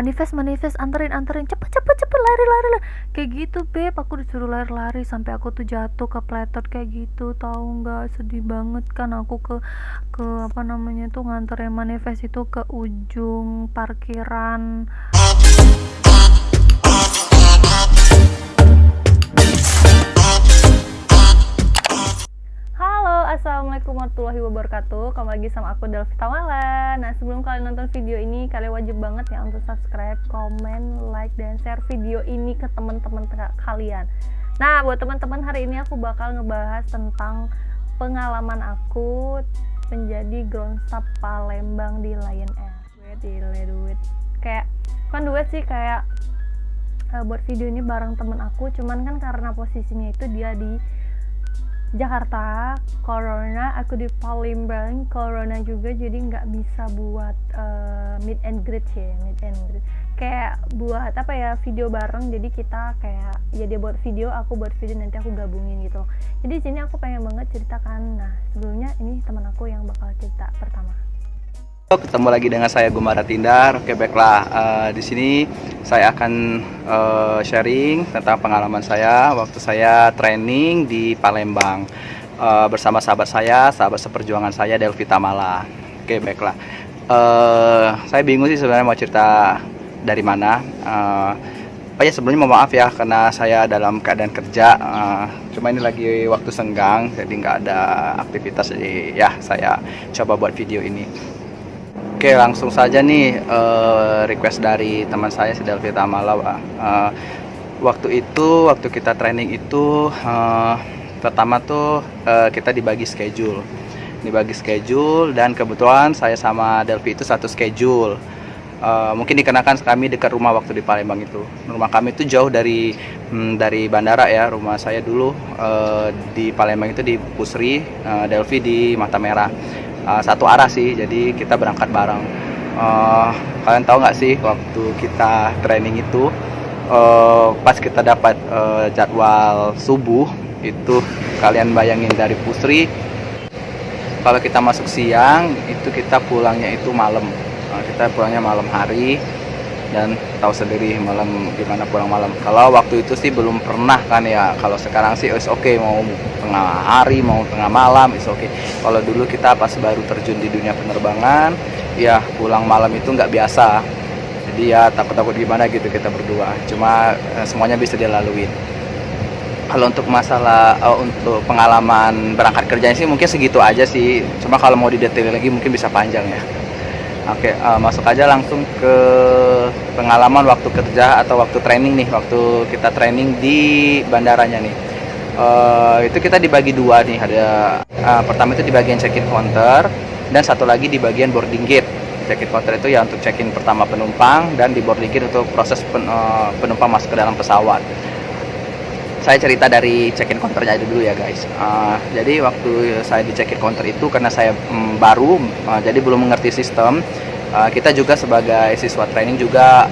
manifest anterin cepet lari kayak gitu beb. Aku disuruh lari sampai aku tuh jatuh kepletot kayak gitu, tahu nggak? Sedih banget kan aku ke apa namanya tuh nganterin manifest itu ke ujung parkiran. Halo, assalamualaikum warahmatullahi wabarakatuh. Kembali lagi sama aku Delvi Tamala. Nah, sebelum kalian nonton video ini, kalian wajib banget ya untuk subscribe, komen, like, dan share video ini ke teman-teman kalian. Nah, buat teman-teman, hari ini aku bakal ngebahas tentang pengalaman aku menjadi ground staff Palembang di Lion Air. Duit. Kayak kan duet sih kayak buat video ini bareng temen aku, cuman kan karena posisinya itu dia di Jakarta, corona, aku di Palembang, corona juga, jadi nggak bisa buat meet and greet. Kayak buat apa ya, video bareng, jadi kita kayak ya dia buat video, aku buat video, nanti aku gabungin gitu. Jadi di sini aku pengen banget ceritakan. Nah, sebelumnya ini teman aku yang bakal cerita pertama. Ketemu lagi dengan saya Gumara Tindar. Oke, baiklah. Di sini saya akan sharing tentang pengalaman saya waktu saya training di Palembang bersama sahabat seperjuangan saya Delvi Tamala. Oke, baiklah. Saya bingung sih sebenarnya mau cerita dari mana. Sebelumnya mohon maaf ya karena saya dalam keadaan kerja. Cuma ini lagi waktu senggang, jadi nggak ada aktivitas. Jadi ya saya coba buat video ini. Oke, langsung saja nih request dari teman saya si Delvi Tamala. Waktu kita training itu pertama tuh kita dibagi schedule dan kebetulan saya sama Delvi itu satu schedule. Mungkin dikarenakan kami dekat rumah waktu di Palembang itu. Rumah kami itu jauh dari bandara ya. Rumah saya dulu di Palembang itu di Pusri, Delvi di Mata Merah. Satu arah sih, jadi kita berangkat bareng. Kalian tahu nggak sih waktu kita training itu pas kita dapat jadwal subuh itu, kalian bayangin dari Pusri kalau kita masuk siang itu kita pulangnya itu malam. Kita pulangnya malam hari, dan tahu sendiri malam gimana pulang malam. Kalau waktu itu sih belum pernah kan ya. Kalau sekarang sih is oke, mau tengah hari mau tengah malam is oke. Kalau dulu kita pas baru terjun di dunia penerbangan ya, pulang malam itu nggak biasa. Jadi ya takut gimana gitu kita berdua. Cuma semuanya bisa dilaluin. Kalau untuk masalah untuk pengalaman berangkat kerjanya sih mungkin segitu aja sih. Cuma kalau mau didetail lagi mungkin bisa panjang ya. Oke, masuk aja langsung ke pengalaman waktu kerja atau waktu training nih. Waktu kita training di bandaranya nih, itu kita dibagi dua nih. Ada pertama itu di bagian check-in counter, dan satu lagi di bagian boarding gate. Check-in counter itu ya untuk check-in pertama penumpang, dan di boarding gate untuk proses penumpang masuk ke dalam pesawat. Saya cerita dari check-in counternya dulu ya guys. Jadi waktu saya di check-in counter itu karena saya baru, jadi belum mengerti sistem. Kita juga sebagai siswa training juga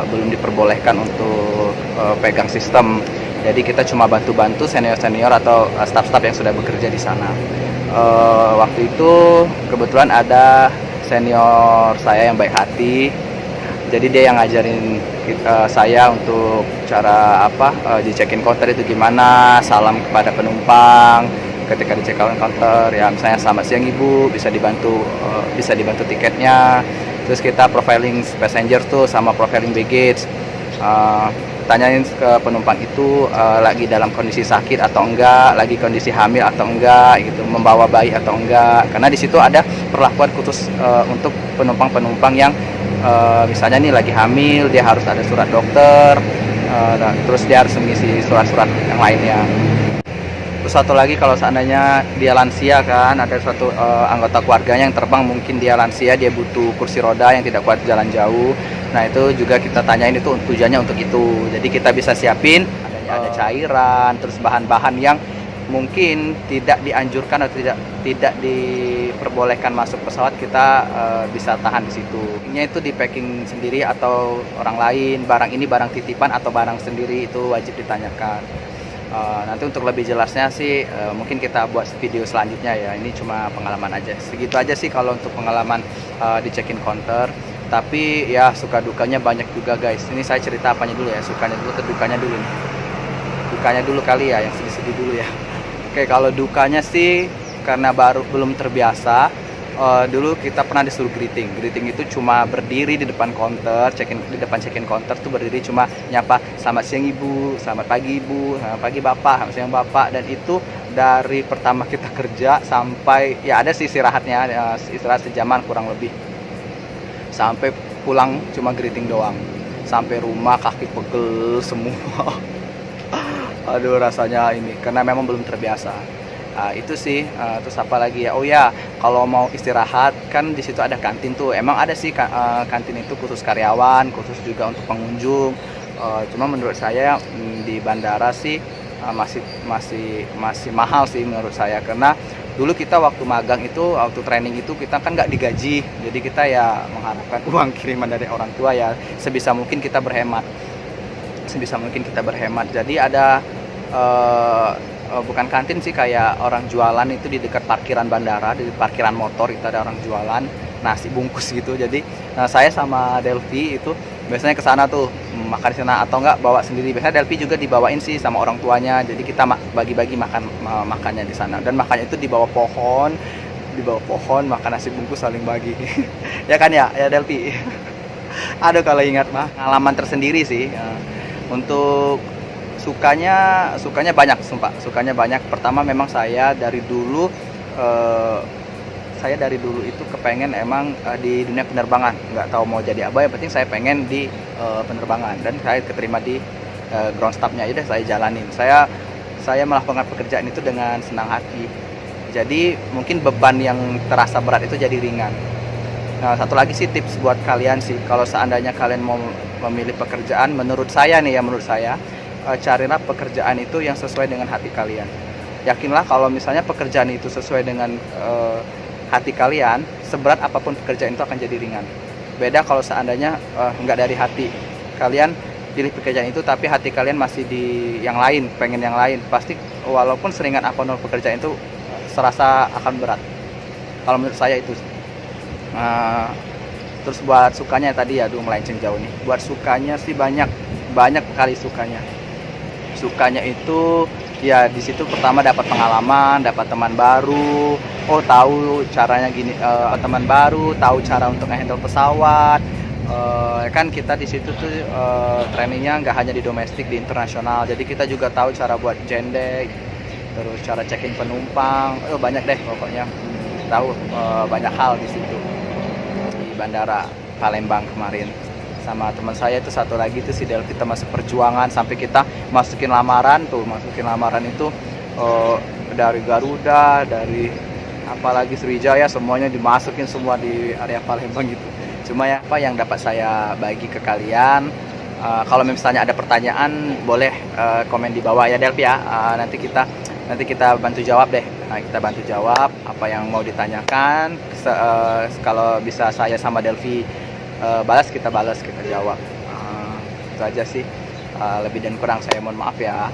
belum diperbolehkan untuk pegang sistem. Jadi kita cuma bantu-bantu senior-senior atau staff-staff yang sudah bekerja di sana. Waktu itu kebetulan ada senior saya yang baik hati. Jadi dia yang ngajarin saya untuk cara di check-in counter itu gimana, salam kepada penumpang ketika di check-in counter ya, misalnya selamat siang ibu, bisa dibantu tiketnya. Terus kita profiling passenger tuh sama profiling baggage, tanyain ke penumpang itu lagi dalam kondisi sakit atau enggak, lagi kondisi hamil atau enggak gitu, membawa bayi atau enggak, karena di situ ada perlakuan khusus untuk penumpang yang misalnya nih lagi hamil, dia harus ada surat dokter, terus dia harus mengisi surat-surat yang lainnya. Terus satu lagi kalau seandainya dia lansia kan, ada suatu anggota keluarganya yang terbang, mungkin dia lansia, dia butuh kursi roda yang tidak kuat jalan jauh. Nah itu juga kita tanyain itu tujuannya untuk itu. Jadi kita bisa siapin ada cairan, terus bahan-bahan yang mungkin tidak dianjurkan atau tidak diperbolehkan masuk pesawat, kita bisa tahan di situ. Ini itu di packing sendiri atau orang lain, barang ini barang titipan atau barang sendiri, itu wajib ditanyakan. Nanti untuk lebih jelasnya sih mungkin kita buat video selanjutnya ya. Ini cuma pengalaman aja, segitu aja sih kalau untuk pengalaman di check-in counter. Tapi ya suka dukanya banyak juga guys. Ini saya cerita apanya dulu ya, sukanya dulu ke dukanya dulu nih. Dukanya dulu kali ya, yang sedih-sedih dulu ya. Oke, kalau dukanya sih karena belum terbiasa. Dulu kita pernah disuruh greeting. Greeting itu cuma berdiri di depan counter, di depan check-in counter tuh berdiri cuma nyapa selamat siang ibu, selamat pagi ibu, selamat pagi bapak, selamat siang bapak. Dan itu dari pertama kita kerja sampai ya ada sih istirahatnya, istirahat sejaman kurang lebih. Sampai pulang cuma greeting doang. Sampai rumah kaki pegel semua. Aduh rasanya ini karena memang belum terbiasa. Itu sih. Terus apa lagi ya? Oh ya, kalau mau istirahat kan di situ ada kantin tuh. Emang ada sih kantin itu khusus karyawan, khusus juga untuk pengunjung. Cuma menurut saya di bandara sih masih mahal sih menurut saya, karena dulu kita waktu magang itu, waktu training itu kita kan nggak digaji, jadi kita ya mengharapkan uang kiriman dari orang tua ya, sebisa mungkin kita berhemat. Jadi ada bukan kantin sih, kayak orang jualan itu di dekat parkiran bandara, di parkiran motor itu ada orang jualan nasi bungkus gitu. Jadi saya sama Delvi itu biasanya ke sana tuh makan di sana, atau enggak bawa sendiri. Biasanya Delvi juga dibawain sih sama orang tuanya. Jadi kita bagi-bagi makannya di sana. Dan makannya itu di bawah pohon, makan nasi bungkus saling bagi. Ya kan ya Delvi. Aduh kalau ingat mah pengalaman tersendiri sih. Untuk sukanya banyak, sumpah. Sukanya banyak. Pertama memang saya dari dulu itu kepengen emang di dunia penerbangan. Nggak tahu mau jadi apa, yang penting saya pengen di penerbangan. Dan saya keterima di ground staff-nya, udah saya jalanin. Saya melakukan pekerjaan itu dengan senang hati. Jadi mungkin beban yang terasa berat itu jadi ringan. Nah, satu lagi sih tips buat kalian sih, kalau seandainya kalian mau memilih pekerjaan, menurut saya carilah pekerjaan itu yang sesuai dengan hati kalian. Yakinlah kalau misalnya pekerjaan itu sesuai dengan hati kalian, seberat apapun pekerjaan itu akan jadi ringan. Beda kalau seandainya nggak dari hati, kalian pilih pekerjaan itu tapi hati kalian masih di yang lain, pengen yang lain, pasti walaupun seringan apapun pekerjaan itu serasa akan berat. Kalau menurut saya itu. Terus buat sukanya tadi ya, melenceng jauh nih. Buat sukanya sih banyak kali sukanya. Sukanya itu ya di situ pertama dapat pengalaman, dapat teman baru. Oh, tahu caranya gini, teman baru, tahu cara untuk handle pesawat. Kan kita di situ tuh trainingnya nggak hanya di domestik, di internasional. Jadi kita juga tahu cara buat jendek, terus cara check-in penumpang. Banyak deh pokoknya. Tahu banyak hal di situ. Bandara Palembang kemarin sama teman saya itu satu lagi itu si Delvi, kita masuk perjuangan sampai kita masukin lamaran itu dari Garuda, dari apalagi Sriwijaya, semuanya dimasukin semua di area Palembang gitu. Cuma ya apa yang dapat saya bagi ke kalian, kalau misalnya ada pertanyaan boleh komen di bawah ya Delvi ya. Nanti kita bantu jawab deh. Kita bantu jawab apa yang mau ditanyakan. Kalau bisa saya sama Delvi balas, kita jawab. Itu aja sih. Lebih dan kurang saya mohon maaf ya.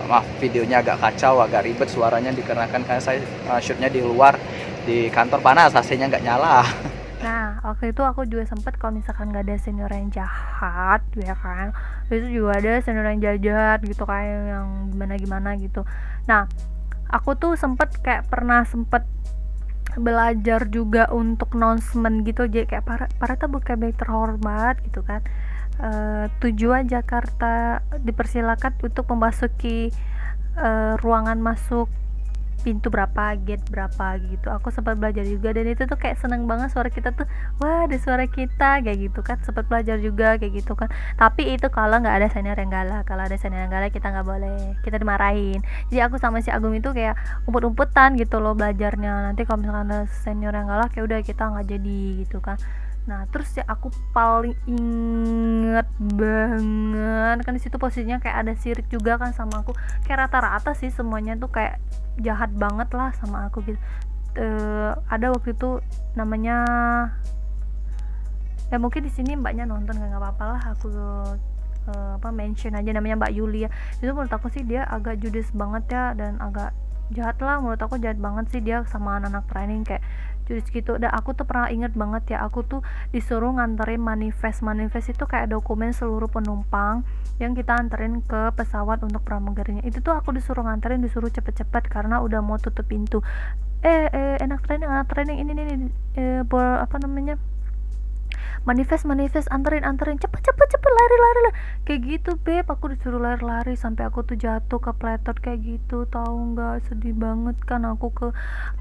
Maaf videonya agak kacau, agak ribet suaranya dikarenakan karena saya shootnya di luar, di kantor panas, AC-nya nggak nyala. Nah, waktu itu aku juga sempet kalau misalkan gak ada senior yang jahat, ya kan, itu juga ada senior yang jahat gitu, kayak yang gimana gitu. Nah, aku tuh pernah sempet belajar juga untuk announcement gitu, jadi kayak para tamu kami terhormat gitu kan, tujuan Jakarta dipersilakan untuk memasuki ruangan masuk pintu berapa, gate berapa gitu. Aku sempat belajar juga, dan itu tuh kayak seneng banget suara kita tuh, wah ada suara kita kayak gitu kan. Sempat belajar juga kayak gitu kan. Tapi itu kalau nggak ada senior yang galak. Kalau ada senior yang galak kita nggak boleh, kita dimarahin. Jadi aku sama si Agung itu kayak umpet-umpetan gitu loh belajarnya. Nanti kalau misalkan ada senior yang galak ya udah kita nggak jadi gitu kan. Nah terus ya aku paling inget banget kan di situ posisinya kayak ada sirik juga kan sama aku, kayak rata-rata sih semuanya tuh kayak jahat banget lah sama aku gitu. Ada waktu itu namanya ya mungkin di sini mbaknya nonton nggak apa-apa lah, aku mention aja namanya Mbak Yulia. Itu menurut aku sih dia agak judes banget ya, dan agak jahat lah, menurut aku jahat banget sih dia sama anak-anak training, kayak jurus gitu. Dan aku tuh pernah inget banget ya, aku tuh disuruh nganterin manifest itu kayak dokumen seluruh penumpang yang kita anterin ke pesawat untuk pramugarinya. Itu tuh aku disuruh nganterin, disuruh cepet-cepet karena udah mau tutup pintu. Enak training ini nih, apa namanya, manifest anterin cepet lari kayak gitu beb. Aku disuruh lari sampai aku tuh jatuh ke pletot kayak gitu, tahu nggak, sedih banget kan. Aku ke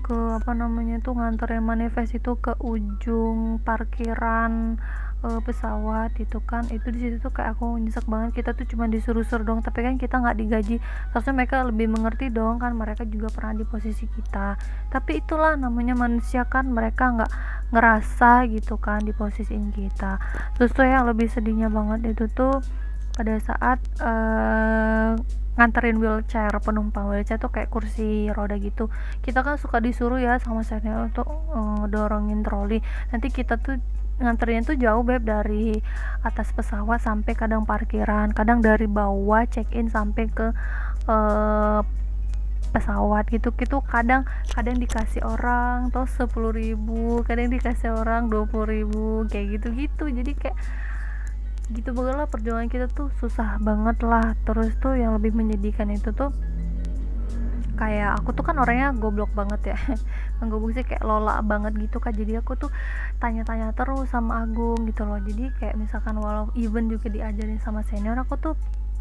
apa namanya tuh nganterin manifest itu ke ujung parkiran pesawat itu kan. Itu di situ tuh kayak aku nyesek banget, kita tuh cuma disuruh dong, tapi kan kita nggak digaji. Seharusnya mereka lebih mengerti dong kan, mereka juga pernah di posisi kita. Tapi itulah namanya manusia kan, mereka nggak ngerasa gitu kan di posisiin kita. Terus tuh yang lebih sedihnya banget itu tuh pada saat nganterin wheelchair, penumpang wheelchair tuh kayak kursi roda gitu. Kita kan suka disuruh ya sama senior untuk dorongin troli. Nanti kita tuh nganterinnya tuh jauh beb, dari atas pesawat sampai kadang parkiran, kadang dari bawah check in sampai ke pesawat gitu kadang dikasih orang tuh 10.000, kadang dikasih orang 20.000 kayak gitu. Jadi kayak gitu banget lah perjuangan kita tuh, susah banget lah. Terus tuh yang lebih menyedihkan itu tuh kayak aku tuh kan orangnya goblok banget ya goblok sih, kayak lola banget gitu kan. Jadi aku tuh tanya-tanya terus sama Agung gitu loh. Jadi kayak misalkan walau even juga diajarin sama senior, aku tuh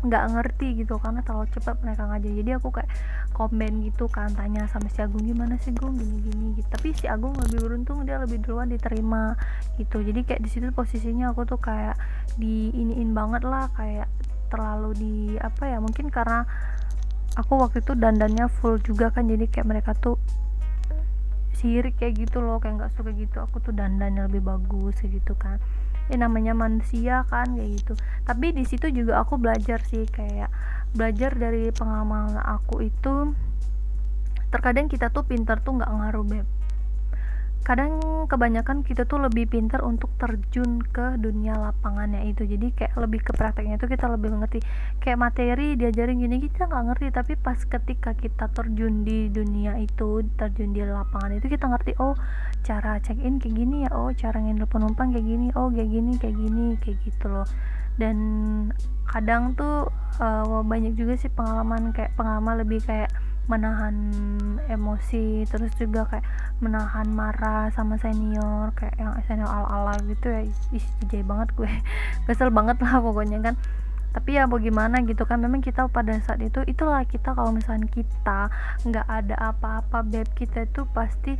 nggak ngerti gitu karena terlalu cepat mereka ngajarin. Jadi aku kayak komen gitu kan, tanya sama si Agung, gimana sih Gung gini gitu. Tapi si Agung lebih beruntung, dia lebih duluan diterima gitu. Jadi kayak di situ posisinya aku tuh kayak diiniin banget lah, kayak terlalu di apa ya, mungkin karena aku waktu itu dandannya full juga kan. Jadi kayak mereka tuh sirik kayak gitu loh, kayak nggak suka gitu aku tuh dandannya lebih bagus kayak gitu kan. Ya namanya manusia kan kayak gitu. Tapi di situ juga aku belajar sih, kayak belajar dari pengalaman aku itu, terkadang kita tuh pintar tuh nggak ngaruh beb. Kadang kebanyakan kita tuh lebih pintar untuk terjun ke dunia lapangannya itu. Jadi kayak lebih ke prakteknya itu kita lebih mengerti. Kayak materi diajarin gini kita nggak ngerti, tapi pas ketika kita terjun di dunia itu, terjun di lapangan itu, kita ngerti, oh cara check in kayak gini ya, oh cara ngendel penumpang kayak gini, oh kayak gini kayak gitu loh. Dan kadang tuh banyak juga sih pengalaman lebih kayak menahan emosi, terus juga kayak menahan marah sama senior, kayak yang senior ala-ala gitu ya. Jijai banget gue kesel banget lah pokoknya kan. Tapi ya mau gimana gitu kan, memang kita pada saat itu itulah kita, kalau misalnya kita nggak ada apa-apa beb, kita itu pasti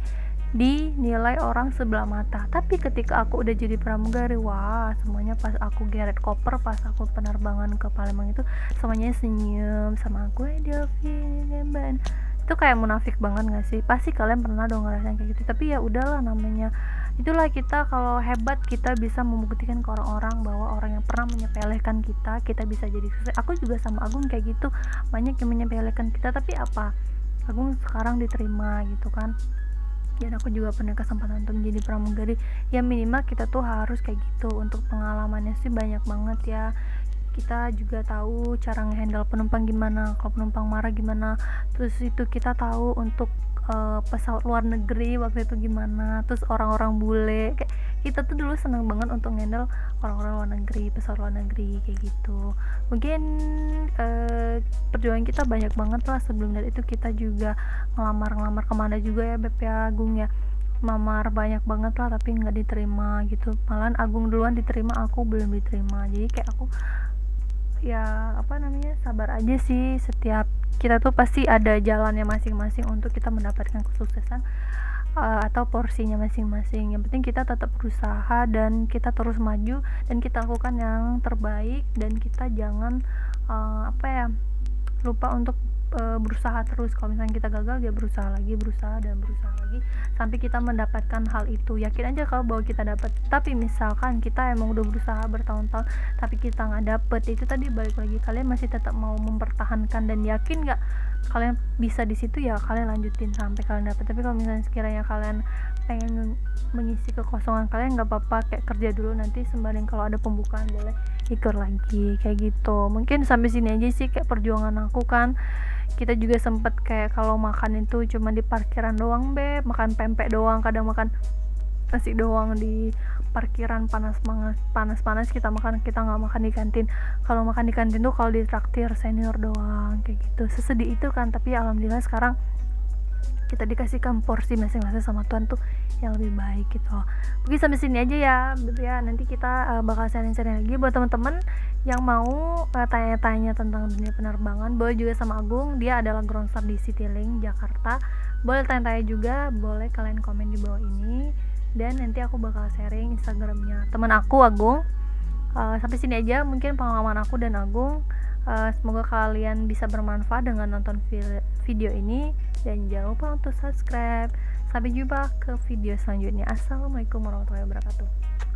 dinilai orang sebelah mata. Tapi ketika aku udah jadi pramugari, wah semuanya pas aku geret koper, pas aku penerbangan ke Palembang itu semuanya senyum sama aku, Delvin Ban. Itu kayak munafik banget gak sih? Pasti kalian pernah dong ngerasain kayak gitu. Tapi ya udahlah, namanya itulah kita, kalau hebat kita bisa membuktikan ke orang-orang bahwa orang yang pernah menyepelekan kita bisa jadi sukses. Aku juga sama Agung kayak gitu, banyak yang menyepelekan kita, tapi apa, Agung sekarang diterima gitu kan. Dan aku juga punya kesempatan untuk menjadi pramugari. Ya minimal kita tuh harus kayak gitu. Untuk pengalamannya sih banyak banget ya. Kita juga tahu cara ngehandle penumpang gimana, kalau penumpang marah gimana. Terus itu kita tahu untuk pesawat luar negeri waktu itu gimana. Terus orang-orang bule, kayak kita tuh dulu senang banget untuk ngehandle orang-orang luar negeri, pesawat luar negeri kayak gitu. Mungkin perjuangan kita banyak banget lah. Sebelum dari itu kita juga ngelamar kemana juga ya beb ya, Agung ya, mamar banyak banget lah tapi nggak diterima gitu. Malahan Agung duluan diterima, aku belum diterima. Jadi kayak aku ya apa namanya, sabar aja sih. Setiap kita tuh pasti ada jalannya masing-masing untuk kita mendapatkan kesuksesan atau porsinya masing-masing. Yang penting kita tetap berusaha dan kita terus maju dan kita lakukan yang terbaik, dan kita jangan lupa untuk berusaha terus. Kalau misalnya kita gagal, ya berusaha lagi sampai kita mendapatkan hal itu. Yakin aja kalau bahwa kita dapat. Tapi misalkan kita emang udah berusaha bertahun-tahun tapi kita nggak dapet, itu tadi balik lagi, kalian masih tetap mau mempertahankan dan yakin nggak kalian bisa di situ, ya kalian lanjutin sampai kalian dapet. Tapi kalau misalnya sekiranya kalian pengen mengisi kekosongan kalian, nggak apa-apa, kayak kerja dulu, nanti sembari kalau ada pembukaan boleh ikut lagi kayak gitu. Mungkin sampai sini aja sih kayak perjuangan aku kan. kita juga sempet kayak kalau makan itu cuma di parkiran doang beb, makan pempek doang, kadang makan nasi doang di parkiran, panas kita makan, kita nggak makan di kantin. Kalau makan di kantin tuh kalau ditraktir senior doang kayak gitu, sesedih itu kan. Tapi alhamdulillah sekarang kita dikasihkan porsi masing-masing sama Tuhan tuh yang lebih baik gitu loh. Mungkin sampai sini aja ya Beb ya, nanti kita bakal sharing-sharing lagi buat teman-teman yang mau tanya-tanya tentang dunia penerbangan. Boleh juga sama Agung, dia adalah ground star di Citylink Jakarta. Boleh tanya-tanya juga, boleh kalian komen di bawah ini, dan nanti aku bakal sharing Instagramnya teman aku Agung. Sampai sini aja mungkin pengalaman aku dan Agung. Semoga kalian bisa bermanfaat dengan nonton video ini, dan jangan lupa untuk subscribe. Sampai jumpa ke video selanjutnya. Assalamualaikum warahmatullahi wabarakatuh.